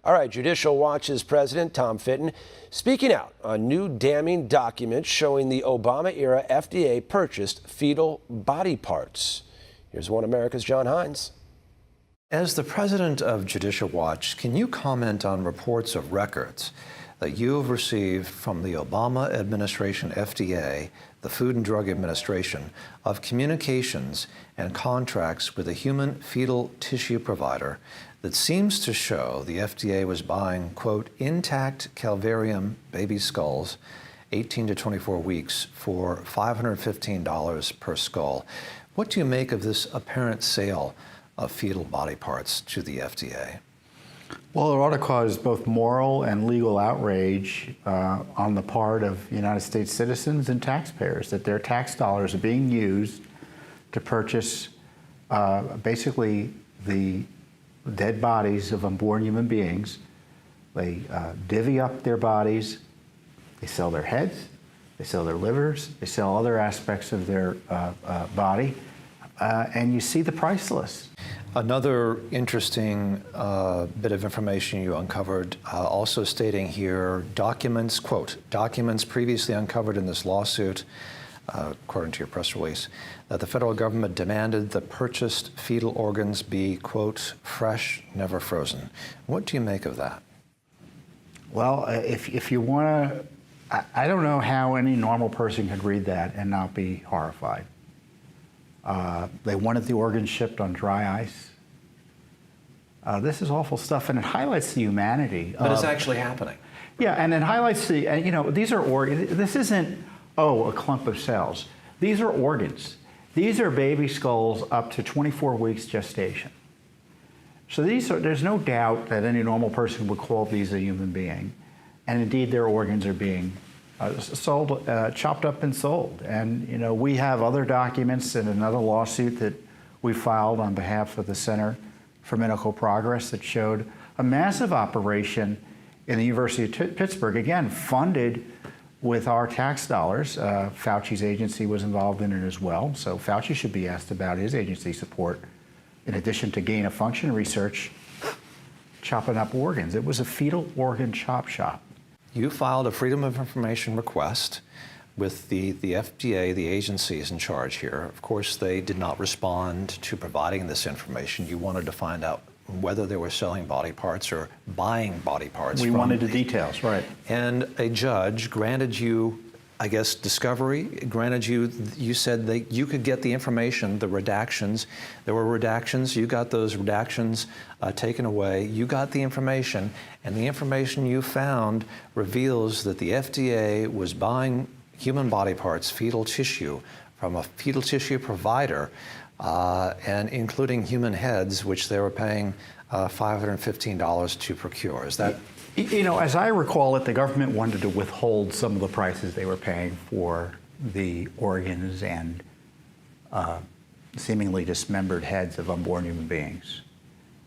All right, Judicial Watch's president, Tom Fitton, speaking out on new damning documents showing the Obama-era FDA purchased fetal body parts. Here's One America's John Hines. As the president of Judicial Watch, can you comment on reports of records that you have received from the Obama administration FDA, the Food and Drug Administration, of communications and contracts with a human fetal tissue provider that seems to show the FDA was buying, quote, intact calvarium baby skulls, 18 to 24 weeks, for $515 per skull? What do you make of this apparent sale of fetal body parts to the FDA? Well, it ought to cause both moral and legal outrage on the part of United States citizens and taxpayers, that their tax dollars are being used to purchase basically the dead bodies of unborn human beings. They divvy up their bodies, they sell their heads, they sell their livers, they sell other aspects of their body, and you see the price list. Another interesting bit of information you uncovered, also stating here, documents, quote, documents previously uncovered in this lawsuit, according to your press release, that the federal government demanded the purchased fetal organs be, quote, fresh, never frozen. What do you make of that? Well, if you want to, I don't know how any normal person could read that and not be horrified. They wanted the organs shipped on dry ice. This is awful stuff, and it highlights the humanity. But it's actually happening. Yeah, and it highlights the, you know, these are organs. This isn't, oh, a clump of cells. These are organs. These are baby skulls up to 24 weeks gestation. So these are, there's no doubt that any normal person would call these a human being. And indeed, their organs are being sold, chopped up and sold. And, you know, we have other documents in another lawsuit that we filed on behalf of the Center for Medical Progress that showed a massive operation in the University of Pittsburgh, again, funded with our tax dollars. Fauci's agency was involved in it as well, so Fauci should be asked about his agency support, in addition to gain-of-function research, chopping up organs. It was a fetal organ chop shop. You filed a Freedom of Information request with the FDA, the agencies in charge here. Of course, they did not respond to providing this information. You wanted to find out whether they were selling body parts or buying body parts. We wanted the details, right. And a judge granted you, I guess, discovery, granted you, you said that you could get the information, the redactions. There were redactions, you got those redactions taken away, you got the information, and the information you found reveals that the FDA was buying human body parts, fetal tissue, from a fetal tissue provider, and including human heads, which they were paying $515 to procure. Is that? You know, as I recall it, the government wanted to withhold some of the prices they were paying for the organs and seemingly dismembered heads of unborn human beings.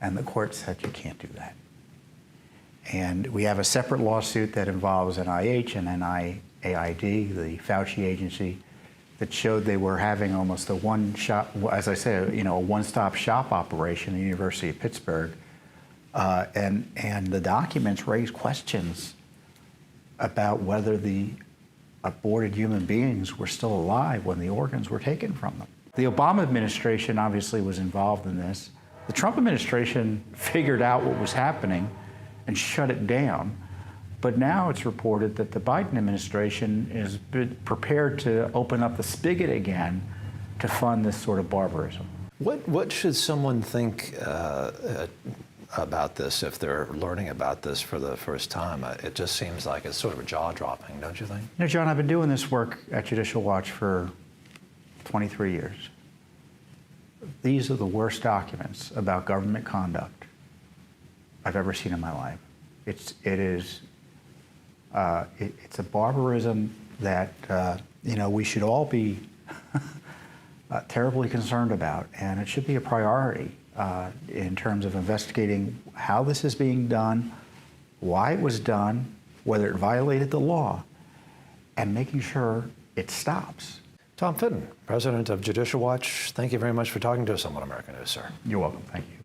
And the court said, you can't do that. And we have a separate lawsuit that involves NIH and NIAID, the Fauci agency, that showed they were having almost a one-shop, as I say, you know, a one-stop shop operation at the University of Pittsburgh. And the documents raise questions about whether the aborted human beings were still alive when the organs were taken from them. The Obama administration obviously was involved in this. The Trump administration figured out what was happening and shut it down. But now it's reported that the Biden administration is prepared to open up the spigot again to fund this sort of barbarism. What should someone think about this if they're learning about this for the first time? It just seems like it's sort of jaw-dropping, don't you think? You know, John, I've been doing this work at Judicial Watch for 23 years. These are the worst documents about government conduct I've ever seen in my life. It's a barbarism that you know, we should all be terribly concerned about, and it should be a priority in terms of investigating how this is being done, why it was done, whether it violated the law, and making sure it stops. Tom Fitton, president of Judicial Watch, thank you very much for talking to us on One American News, sir. You're welcome. Thank you.